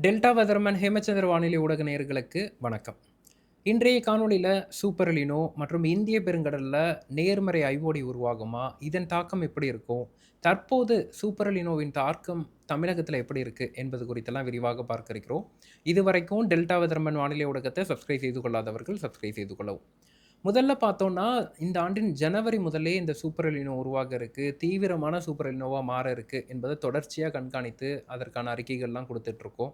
Delta weatherman Hemachandra வானிலை ஊடக நேயர்களுக்கு வணக்கம். இன்றைய காணொளியில சூப்பர் எலினோ மற்றும் இந்திய பெருங்கடல்ல நேர்மறை ஐஓடி உருவாகுமா? இதன் தாக்கம் எப்படி இருக்கும்? தற்போது சூப்பர் எலினோவின் தாக்கம் தமிழகத்தில எப்படி இருக்கு? என்பது குறித்தெல்லாம் விரிவாக பார்க்க இருக்கிறோம். இதுவரைக்கும் டெல்டா வெதர்மன் வானிலை ஊடகத்தை சப்ஸ்கிரைப் செய்து கொள்ளாதவர்கள் சப்ஸ்கிரைப் செய்து கொள்ளவும். முதல்ல பார்த்தோம்னா, இந்த ஆண்டின் ஜனவரி முதலே இந்த சூப்பர் எலினோ உருவாக இருக்கு. தீவிரமான சூப்பர் எலினோவா மாற இருக்கு என்பத தொடர்ச்சியா கண்காணித்து அதற்கான அறிக்கைகள்லாம் குடுத்துட்டுருக்கோம்.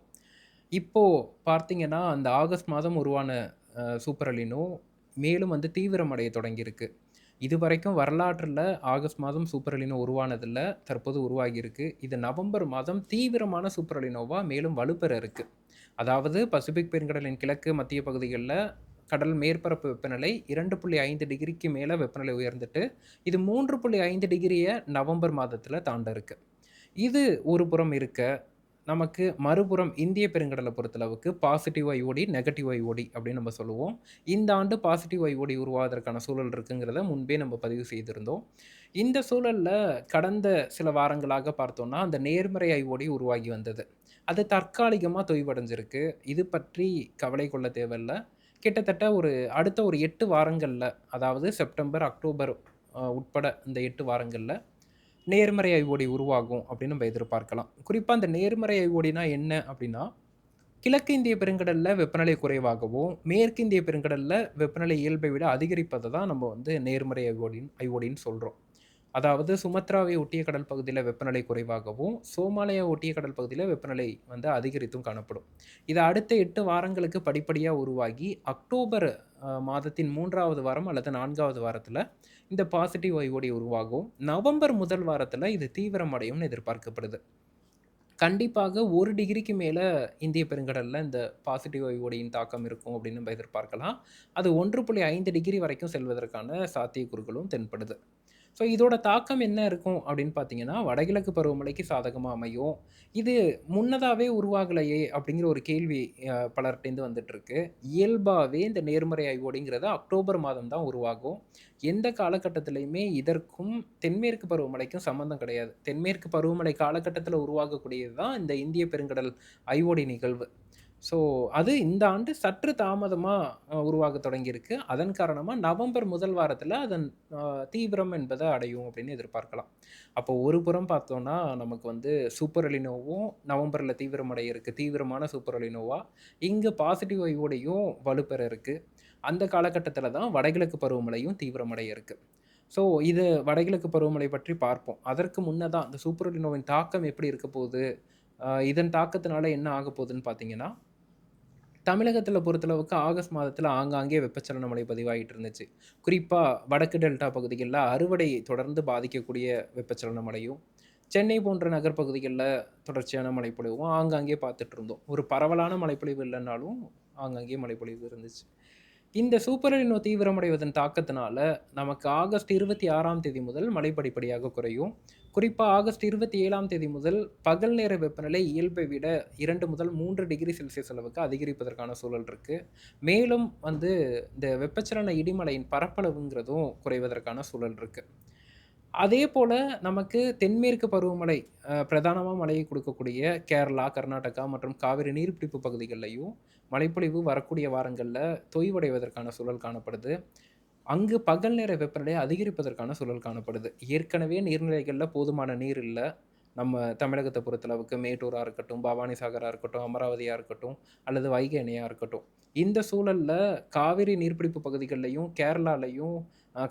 இப்போ பார்த்தீங்கன்னா, அந்த ஆகஸ்ட் மாதம் உருவான சூப்பர் எலினோ மேலும் வந்து தீவிரமடைய தொடங்கியிருக்கு. இதுவரைக்கும் வரலாற்றில ஆகஸ்ட் மாதம் சூப்பர் எலினோ உருவானதில்ல. தற்போது உருவாகியிருக்கு. இது நவம்பர் மாதம் தீவிரமான சூப்பர் எலினோவா மேலும் வலுப்பெற இருக்கு. அதாவது பசிபிக் பெருங்கடலின் கிழக்கு மத்திய பகுதிகள்ல கடல் மேற்பரப்பு வெப்பநிலை 2.5 டிகிரிக்கு மேல வெப்பநிலை உயர்ந்துட்டு, இது 3.5 டிகிரிய நவம்பர் மாதத்தில தாண்ட இருக்கு. இது ஒரு புறம் இருக்க, நமக்கு மறுபுறம் இந்திய பெருங்கடல பொறுத்தளவுக்கு பாசிட்டிவ் ஐஓடி, நெகட்டிவ் ஐஓடி அப்படின்னு நம்ம சொல்லுவோம். இந்த ஆண்டு பாசிட்டிவ் ஐஓடி உருவாவதற்கான சூழல் இருக்குங்கிறத முன்பே நம்ம பதிவு செய்திருந்தோம். இந்த சூழல்ல கடந்த சில வாரங்களாக பார்த்தோம்னா, அந்த நேர்மறை ஐஓடி உருவாகி வந்தது. அது தற்காலிகமா தொய்வடைஞ்சிருக்கு. இது பற்றி கவலை கொள்ள தேவையில்ல. கிட்டத்தட்ட அடுத்த ஒரு 8 வாரங்கள்ல, அதாவது செப்டம்பர், அக்டோபர் உட்பட இந்த 8 வாரங்கள்ல நேர்மறை ஐஓடி உருவாகும் அப்படின்னு நம்ம எதிர்பார்க்கலாம். குறிப்பா அந்த நேர்மறை ஐஓடினா என்ன அப்படின்னா, கிழக்கு இந்திய பெருங்கடல்ல வெப்பநிலை குறைவாகவும், மேற்கு இந்திய பெருங்கடல்ல வெப்பநிலை இயல்பை விட அதிகரிப்பத தான் நம்ம வந்து நேர்மறை ஐஓடின்னு சொல்றோம். அதாவது சுமத்ராவை ஒட்டிய கடல் பகுதியில வெப்பநிலை குறைவாகவும், சோமாலியா ஒட்டிய கடல் பகுதியில வெப்பநிலை வந்து அதிகரித்தும் காணப்படும். இது அடுத்த 8 வாரங்களுக்கு படிப்படியா உருவாகி, அக்டோபர் மாதத்தின் 3வது வாரம் அல்லது 4வது வாரத்தில இந்த பாசிட்டிவ் ஐஓடி உருவாகும். நவம்பர் முதல் வாரத்தில இது தீவிரமடையும்னு எதிர்பார்க்கப்படுது. கண்டிப்பாக 1 டிகிரிக்கு மேல இந்திய பெருங்கடல்ல இந்த பாசிட்டிவ் ஐஓடியின் தாக்கம் இருக்கும் அப்படின்னு நம்ம எதிர்பார்க்கலாம். அது 1.5 டிகிரி வரைக்கும் செல்வதற்கான சாத்தியக்கூறுகளும் தென்படுது. ஸோ இதோட தாக்கம் என்ன இருக்கும் அப்படின்னு பார்த்தீங்கன்னா, வடகிழக்கு பருவமழைக்கு சாதகமா அமையும். இது முன்னதாவே உருவாகலையே அப்படிங்கிற ஒரு கேள்வி பலர்ட்டேருந்து வந்துட்டுருக்கு. இயல்பாவே இந்த நேர்மறை ஐஓடிங்கிறது அக்டோபர் மாதம் தான் உருவாகும். எந்த காலகட்டத்திலயுமே இதற்கும் தென்மேற்கு பருவமழைக்கும் சம்மந்தம் கிடையாது. தென்மேற்கு பருவமழை காலகட்டத்தில உருவாகக்கூடியது தான் இந்த இந்திய பெருங்கடல் ஐஓடி நிகழ்வு. ஸோ, அது இந்த ஆண்டு சற்று தாமதமா உருவாகத் தொடங்கியிருக்கு. அதன் காரணமா நவம்பர் முதல் வாரத்தில அதன் அ தீவிரம் என்பத அடையும் அப்படின்னு எதிர்பார்க்கலாம். அப்போ ஒரு புறம் பார்த்தோம்னா, நமக்கு வந்து சூப்பர் எலினோவும் நவம்பர்ல தீவிரமடைய இருக்கு. தீவிரமான சூப்பர் எலினோவா. இங்கு பாசிட்டிவ் ஐஓடியும் வலுப்பெற இருக்கு. அந்த காலகட்டத்தில தான் வடகிழக்கு பருவமழையும் தீவிரமடைய இருக்கு. ஸோ, இது வடகிழக்கு பருவமழை பற்றி பார்ப்போம். அதற்கு முன்னதா இந்த சூப்பர் எலினோவின் தாக்கம் எப்படி இருக்க போகுது? இதன் தாக்கத்தினால என்ன ஆகப்போகுதுன்னு பார்த்தீங்கன்னா, தமிழகத்தில பொறுத்தளவுக்கு ஆகஸ்ட் மாதத்தில ஆங்காங்கே வெப்பச்சலன மழை பதிவாகிட்டு இருந்துச்சு. குறிப்பா வடக்கு டெல்டா பகுதிகள்ல அறுவடை தொடர்ந்து பாதிக்கக்கூடிய வெப்பச்சலன மழையும், சென்னை போன்ற நகர் பகுதிகள்ல தொடர்ச்சியான மழைப்பொழிவும் ஆங்காங்கே பார்த்துட்டு இருந்தோம். ஒரு பரவலான மழைப்பொழிவு இல்லன்னாலும், ஆங்காங்கே மழைப்பொழிவு இருந்துச்சு. இந்த சூப்பர் எல்னினோ தீவிரமடைவதன் தாக்கத்தினால, நமக்கு ஆகஸ்ட் 26ஆம் தேதி முதல் மழை படிப்படியாக குறையும். குறிப்பா ஆகஸ்ட் 27ஆம் தேதி முதல் பகல் நேர வெப்பநிலை இயல்பை விட 2 முதல் 3 டிகிரி செல்சியஸ் அளவுக்கு அதிகரிப்பதற்கான சூழல் இருக்கு. மேலும் வந்து இந்த வெப்பச்சலன இடிமழையின் பரப்பளவுங்கிறதும் குறைவதற்கான சூழல் இருக்கு. அதேபோல நமக்கு தென்மேற்கு பருவமழை பிரதானமா மழையை குடுக்கக்கூடிய கேரளா, கர்நாடகா மற்றும் காவிரி நீர்பிடிப்பு பகுதிகள்லயும் மழைப்பொழிவு வரக்கூடிய வாரங்கள்ல தொய்வடைவதற்கான சூழல் காணப்படுது. அங்கு பகல் நேர வெப்பநிலை அதிகரிப்பதற்கான சூழல் காணப்படுது. ஏற்கனவே நீர்நிலைகள்ல போதுமான நீர் இல்ல. நம்ம தமிழகத்த பொறுத்தளவுக்கு மேட்டூரா இருக்கட்டும், பவானி சாகரா இருக்கட்டும், அமராவதியா இருக்கட்டும், அல்லது வைகை அணையா இருக்கட்டும். இந்த சூழல்ல காவிரி நீர்பிடிப்பு பகுதிகள்லயும், கேரளாலயும்,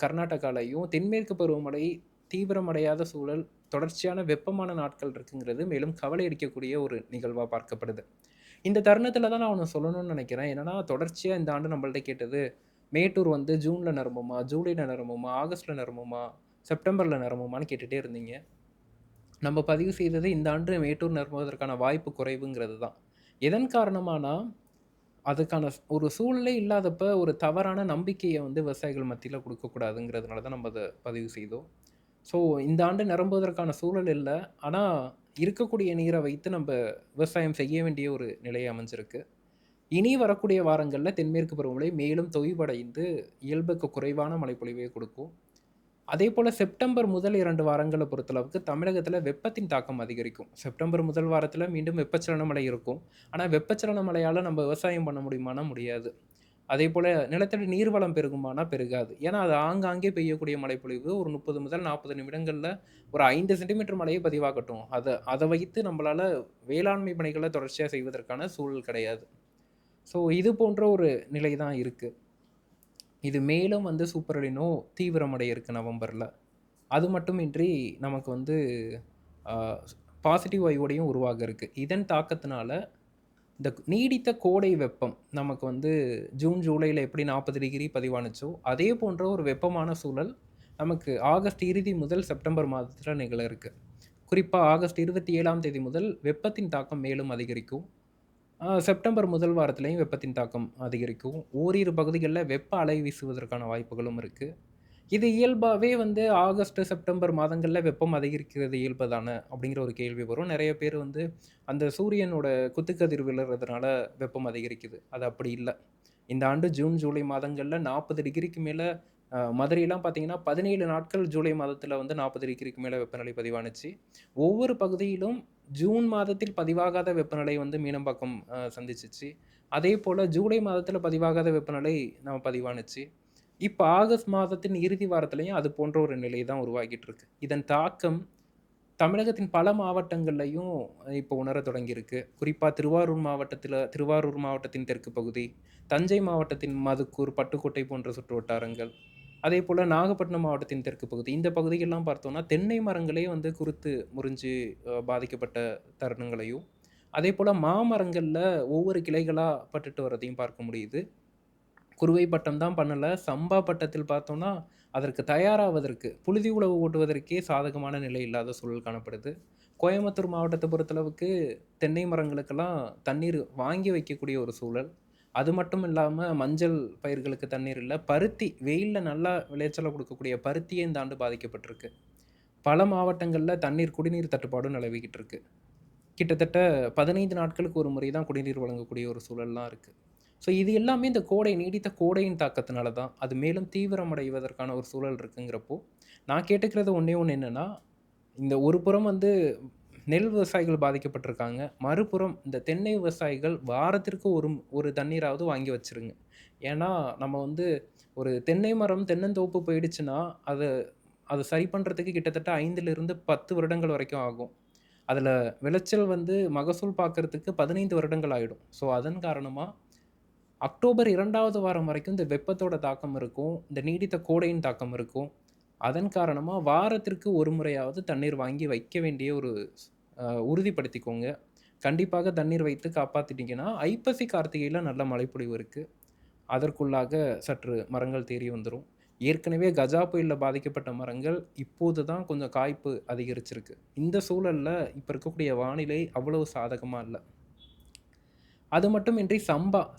கர்நாடகாலயும் தென்மேற்கு பருவமழை தீவிரமடையாத சூழல், தொடர்ச்சியான வெப்பமான நாட்கள் இருக்குங்கிறது மேலும் கவலை அளிக்கக்கூடிய ஒரு நிகழ்வா பார்க்கப்படுது. இந்த தருணத்தில தான் நான் ஒண்ணு சொல்லணும்னு நெனைக்கிறேன். என்னன்னா, தொடர்ச்சியா இந்த ஆண்டு நம்மள்ட்ட கேட்டது, மேட்டூர் வந்து ஜூன்ல நிரம்புமா? ஜூலைல நிரம்புமா? ஆகஸ்ட்ல நிரம்புமா? செப்டம்பர்ல நிரம்புமான்னு கேட்டுட்டே இருந்தீங்க. நம்ம பதிவு செய்தது இந்த ஆண்டு மேட்டூர் நிரம்புவதற்கான வாய்ப்பு குறைவுங்கிறது தான். எதன் காரணமானா, அதுக்கான ஒரு சூழலே இல்லாதப்ப ஒரு தவறான நம்பிக்கைய வந்து விவசாயிகள் மத்தியில குடுக்கக்கூடாதுங்கிறதுனால தான் நம்ம அத பதிவு செய்தோம். ஸோ, இந்த ஆண்டு நிரம்புவதற்கான சூழல் இல்ல. ஆனா, இருக்கக்கூடிய நீர வைத்து நம்ப விவசாயம் செய்ய வேண்டிய ஒரு நிலை அமைஞ்சிருக்கு. இனி வரக்கூடிய வாரங்கள்ல தென்மேற்கு பருவமழை மேலும் தொய்வடைந்து இயல்புக்கு குறைவான மழைப்பொழிவை கொடுக்கும். அதேபோல செப்டம்பர் முதல் 2 வாரங்கள பொறுத்தளவுக்கு தமிழகத்தில வெப்பத்தின் தாக்கம் அதிகரிக்கும். செப்டம்பர் முதல் வாரத்தில மீண்டும் வெப்பச்சலன மழை இருக்கும். ஆனா, வெப்பச்சலன மழையால நம்ம விவசாயம் பண்ண முடியுமானா முடியாது. அதேபோல நிலத்தடி நீர்வளம் பெருகுமானா பெருகாது. ஏன்னா, அது ஆங்காங்கே பெய்யக்கூடிய மழைப்பொழிவு ஒரு 30 முதல் 40 நிமிடங்கள்ல ஒரு 5 சென்டிமீட்டர் மழையே பதிவாகட்டும். அத வைத்து நம்மளால வேளாண்மை பணிகள தொடர்ச்சியா செய்வதற்கான சூழல் கிடையாது. ஸோ, இது போன்ற ஒரு நிலை தான் இருக்கு. இது மேலும் வந்து சூப்பர் எல்னினோ தீவிரமடைய இருக்கு நவம்பர்ல. அது மட்டுமின்றி நமக்கு வந்து அ பாசிட்டிவ் வைவோடையும் உருவாக இருக்கு. இதன் தாக்கத்தினால இந்த நீடித்த கோடை வெப்பம் நமக்கு வந்து ஜூன், ஜூலைல எப்படி 40 டிகிரி பதிவானுச்சோ, அதே போன்ற ஒரு வெப்பமான சூழல் நமக்கு ஆகஸ்ட் இறுதி முதல் செப்டம்பர் மாதத்தில நிகழ இருக்கு. குறிப்பா ஆகஸ்ட் 27ஆம் தேதி முதல் வெப்பத்தின் தாக்கம் மேலும் அதிகரிக்கும். செப்டம்பர் முதல் வாரத்திலேயும் வெப்பத்தின் தாக்கம் அதிகரிக்கும். ஓரிரு பகுதிகள்ல வெப்ப அலை வீசுவதற்கான வாய்ப்புகளும் இருக்கு. இது இயல்பாவே வந்து ஆகஸ்ட், செப்டம்பர் மாதங்கள்ல வெப்பம் அதிகரிக்கிறது இயல்பு தான அப்படிங்கிற ஒரு கேள்வி வரும். நெறைய பேர் வந்து அந்த சூரியனோட குத்துக்கதிர் விழறதுனால வெப்பம் அதிகரிக்குது. அது அப்படி இல்ல. இந்த ஆண்டு ஜூன், ஜூலை மாதங்கள்ல 40 டிகிரிக்கு மேல மதுரைலாம் பார்த்தீங்கன்னா, 17 நாட்கள் ஜூலை மாதத்தில வந்து 40 டிகிரிக்கு மேல வெப்பநிலை பதிவானுச்சு. ஒவ்வொரு பகுதியிலும் ஜூன் மாதத்தில் பதிவாகாத வெப்பநிலை வந்து மீனம்பாக்கம் சந்திச்சுச்சு. அதேபோல ஜூலை மாதத்தில பதிவாகாத வெப்பநிலை பதிவானுச்சு. இப்ப ஆகஸ்ட் மாதத்தின் இறுதி வாரத்திலயும் அது போன்ற ஒரு நிலை தான் உருவாகிட்டு இருக்கு. இதன் தாக்கம் தமிழகத்தின் பல மாவட்டங்கள்லயும் இப்போ உணரத் தொடங்கியிருக்கு. குறிப்பா திருவாரூர் மாவட்டத்தின் தெற்கு பகுதி, தஞ்சை மாவட்டத்தின் மதுக்கூர், பட்டுக்கோட்டை போன்ற சுற்றுவட்டாரங்கள், அதேபோல நாகப்பட்டினம் மாவட்டத்தின் தெற்கு பகுதி. இந்த பகுதிகள்லாம் பார்த்தோம்னா, தென்னை மரங்களே வந்து குருத்து முறிஞ்சு பாதிக்கப்பட்ட தருணங்களையும், அதேபோல மாமரங்கள்ல ஒவ்வொரு கிளைகளா பட்டுட்டு வரதையும் பார்க்க முடியுது. குறுவை பட்டம் தான் பண்ணல. சம்பா பட்டத்தில் பார்த்தோம்னா, அதற்கு தயாராவதற்கு புழுதி உழவு ஓட்டுவதற்கே சாதகமான நிலை இல்லாத சூழல் காணப்படுது. கோயம்புத்தூர் மாவட்டத்த பொறுத்தளவுக்கு தென்னை மரங்களுக்கெல்லாம் தண்ணீர் வாங்கி வைக்கக்கூடிய ஒரு சூழல். அது மட்டும் இல்லாம மஞ்சள் பயிர்களுக்கு தண்ணீர் இல்ல. பருத்தி வெயில்ல நல்லா விளைச்சல குடுக்கக்கூடிய பருத்தியே இந்த ஆண்டு பாதிக்கப்பட்டிருக்கு. பல மாவட்டங்கள்ல குடிநீர் தட்டுப்பாடும் நிலவிக்கிட்டு இருக்கு. கிட்டத்தட்ட 15 நாட்களுக்கு ஒரு முறை தான் குடிநீர் வழங்கக்கூடிய ஒரு சூழல்லாம் இருக்கு. ஸோ இது எல்லாமே இந்த நீடித்த கோடையின் தாக்கத்தினால தான். அது மேலும் தீவிரமடைவதற்கான ஒரு சூழல் இருக்குங்கிறப்போ, நான் கேட்டுக்கிறது ஒண்ணே ஒண்ணு என்னன்னா, இந்த ஒரு புறம் வந்து நெல் விவசாயிகள் பாதிக்கப்பட்டிருக்காங்க. மறுபுறம் இந்த தென்னை விவசாயிகள் வாரத்திற்கு ஒரு தண்ணீராவது வாங்கி வச்சுருங்க. ஏன்னா, நம்ம வந்து ஒரு தென்னை மரம், தென்னந்தோப்பு போயிடுச்சுன்னா, அத அத சரி பண்றதுக்கு கிட்டத்தட்ட 5லிருந்து 10 வருடங்கள் வரைக்கும் ஆகும். அதில விளைச்சல் வந்து மகசூல் பார்க்கறதுக்கு 15 வருடங்கள் ஆயிடும். ஸோ, அதன் காரணமா அக்டோபர் 2வது வாரம் வரைக்கும் இந்த வெப்பத்தோட தாக்கம் இருக்கும். இந்த நீடித்த கோடையின் தாக்கம் இருக்கும். அதன் காரணமா வாரத்திற்கு ஒரு முறையாவது தண்ணீர் வாங்கி வைக்க வேண்டிய ஒரு உறுதிப்படுத்திக்கோங்க. கண்டிப்பாக தண்ணீர் வைத்து காப்பாத்திட்டீங்கன்னா, ஐப்பசி, கார்த்திகையில நல்ல மழைப்பொழிவு இருக்கு. அதற்குள்ளாக சற்று மரங்கள் தேறி வந்துரும். ஏற்கனவே கஜா புயல்ல பாதிக்கப்பட்ட மரங்கள் இப்போது தான் கொஞ்சம் காய்ப்பு அதிகரிச்சிருக்கு. இந்த சூழல்ல இப்ப இருக்கக்கூடிய வானிலை அவ்வளவு சாதகமா இல்ல. அது மட்டுமின்றி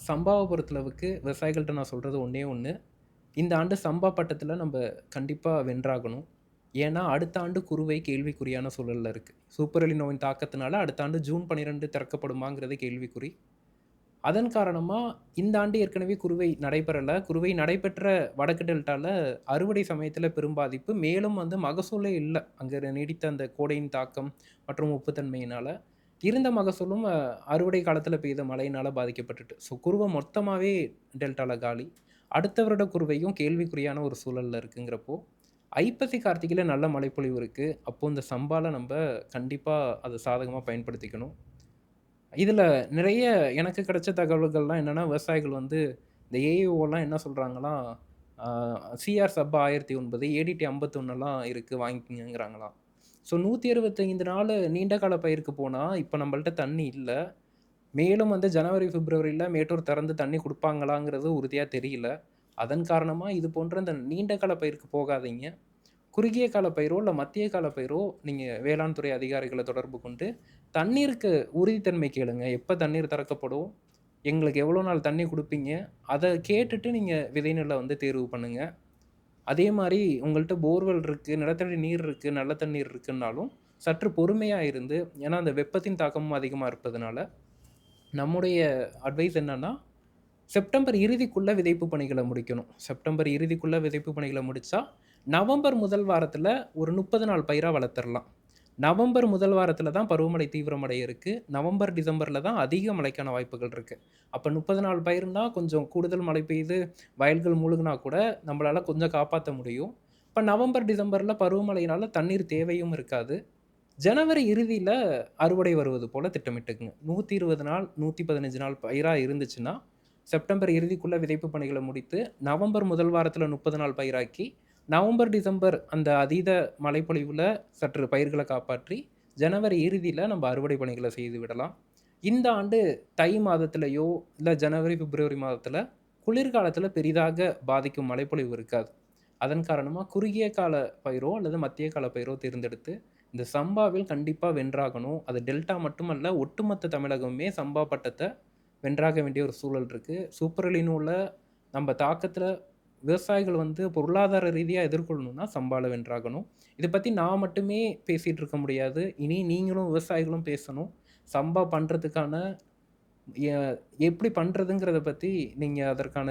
சம்பாவ பொறுத்தளவுக்கு விவசாயிகள்ட்ட நான் சொல்றது ஒண்ணே ஒண்ணு. இந்த ஆண்டு சம்பா பட்டத்துல நம்ப கண்டிப்பா வென்றாகணும். ஏன்னா, அடுத்த ஆண்டு குறுவை கேள்விக்குறியான சூழல்ல இருக்கு. சூப்பர் எல்னினோவின் தாக்கத்தினால அடுத்த ஆண்டு ஜூன் 12 திறக்கப்படுமாங்கிறது கேள்விக்குறி. அதன் காரணமா இந்த ஆண்டு ஏற்கனவே குறுவை நடைபெறல. குறுவை நடைபெற்ற வடக்கு டெல்டால அறுவடை சமயத்தில பெரும் பாதிப்பு. மேலும் வந்து மகசூலே இல்ல. அங்க நீடித்த அந்த கோடையின் தாக்கம் மற்றும் உப்புத்தன்மையினால. இருந்த மகசூலும் அறுவடை காலத்தில பெய்த மழையினால பாதிக்கப்பட்டுட்டு. ஸோ குருவ மொத்தமாவே டெல்டால காலி. அடுத்த வருட குருவையும் கேள்விக்குறியான ஒரு சூழல்ல இருக்குங்கிறப்போ, ஐப்பசி, கார்த்திகையில நல்ல மழைப்பொழிவு இருக்கு. அப்போ இந்த சம்பால நம்ப கண்டிப்பா அத சாதகமா பயன்படுத்திக்கணும். இதுல நிறைய எனக்கு கிடைச்ச தகவல்கள்லாம் என்னன்னா, விவசாயிகள் வந்து இந்த ஏஇஓலாம் என்ன சொல்றாங்களாம், ஆ சிஆர் சப் 1009, ஏடிடி 51லாம் இருக்கு வாங்கிக்கங்கங்கிறாங்களாம். ஸோ 165 நாளு நீண்ட கால பயிருக்கு போனா, இப்ப நம்மள்ட்ட தண்ணி இல்ல. மேலும் வந்து ஜனவரி, பிப்ரவரில மேட்டூர் திறந்து தண்ணி குடுப்பாங்களாங்கிறது உறுதியா தெரியல. அதன் காரணமா இது போன்ற இந்த நீண்ட கால பயிருக்கு போகாதீங்க. குறுகிய கால பயிரோ, இல்ல மத்திய கால பயிரோ நீங்க வேளாண் துறை அதிகாரிகள தொடர்பு கொண்டு, தண்ணீருக்கு உறுதித்தன்மை கேளுங்க. எப்ப தண்ணீர் திறக்கப்படும்? எங்களுக்கு எவ்வளோ நாள் தண்ணி குடுப்பீங்க? அத கேட்டுட்டு நீங்க விதை நெல்ல வந்து தேர்வு பண்ணுங்க. அதே மாரி உங்கள்ட்ட போர்வெல் இருக்கு, நிலத்தடி நீர் இருக்கு, நல்ல தண்ணீர் இருக்குன்னாலும், சற்று பொறுமையா இருந்து ஏன்னா அந்த வெப்பத்தின் தாக்கமும் அதிகமா இருப்பதனால, நம்முடைய அட்வைஸ் என்னன்னா, செப்டம்பர் இறுதிக்குள்ள விதைப்பு பணிகள முடிக்கணும். செப்டம்பர் இறுதிக்குள்ள விதைப்பு பணிகள முடிச்சா, நவம்பர் முதல் வாரத்துல ஒரு 30 நாள் பயிரா வளர்த்துறலாம். நவம்பர் முதல் வாரத்துல தான் பருவமழை தீவிரமடைய இருக்கு. நவம்பர், டிசம்பர்ல தான் அதிக மழைக்கான வாய்ப்புகள் இருக்கு. அப்ப 30 நாள் பயிர்னா கொஞ்சம் கூடுதல் மழை பெய்து வயல்கள் மூழ்குனா கூட நம்மளால கொஞ்சம் காப்பாத்த முடியும். இப்ப நவம்பர், டிசம்பர்ல பருவமழையினால தண்ணீர் தேவையும் இருக்காது. ஜனவரி இறுதியில அறுவடை வருவது போல திட்டமிட்டுக்கங்க. 120 நாள், 115 நாள் பயிரா இருந்துச்சுன்னா, செப்டம்பர் இறுதிக்குள்ள விதைப்பு பணிகள முடித்து, நவம்பர் முதல் வாரத்துல 30 நாள் பயிராக்கி, நவம்பர், டிசம்பர் அந்த அதீத மழைப்பொழிவுல சற்று பயிர்கள காப்பாற்றி, ஜனவரி இறுதியில நம்ம அறுவடை பணிகள செய்து விடலாம். இந்த ஆண்டு தை மாதத்திலயோ, இல்ல ஜனவரி, பிப்ரவரி மாதத்துல குளிர்காலத்துல பெரிதாக பாதிக்கும் மழைப்பொழிவு இருக்காது. அதன் காரணமா குறுகிய கால பயிரோ அல்லது மத்திய கால பயிரோ தேர்ந்தெடுத்து, இந்த சம்பாவில் கண்டிப்பா வென்றாகணும். அது டெல்டா மட்டுமல்ல, ஒட்டுமொத்த தமிழகமுமே சம்பா பட்டத்த வென்றாக வேண்டிய ஒரு சூழல் இருக்கு. சூப்பர் எல்னினோல நம்ம தாக்கத்துல விவசாயிகள் வந்து பொருளாதார ரீதியா எதிர்கொள்ளணும்னா சம்பால வென்றாகணும். இத பத்தி நான் மட்டுமே பேசிட்டு இருக்க முடியாது. இனி நீங்களும் விவசாயிகளும் பேசணும். சம்பா பண்றதுக்கான எ எப்படி பண்றதுங்கிறத பத்தி நீங்க அதற்கான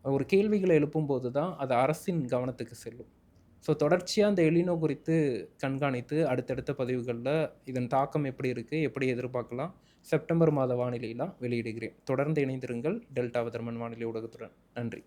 ஒரு கேள்விகள எழுப்பும்போது தான் அது அரசின் கவனத்துக்கு செல்லும். ஸோ தொடர்ச்சியா இந்த எலினோ குறித்து கண்காணித்து அடுத்தடுத்த பதிவுகள்ல இதன் தாக்கம் எப்படி இருக்கு? எப்படி எதிர்பார்க்கலாம்? செப்டம்பர் மாத வானிலைலாம் வெளியிடுகிறேன். தொடர்ந்து இணைந்திருங்கள். டெல்டா வெதர்மன் வானிலை ஊடகத்துடன். நன்றி.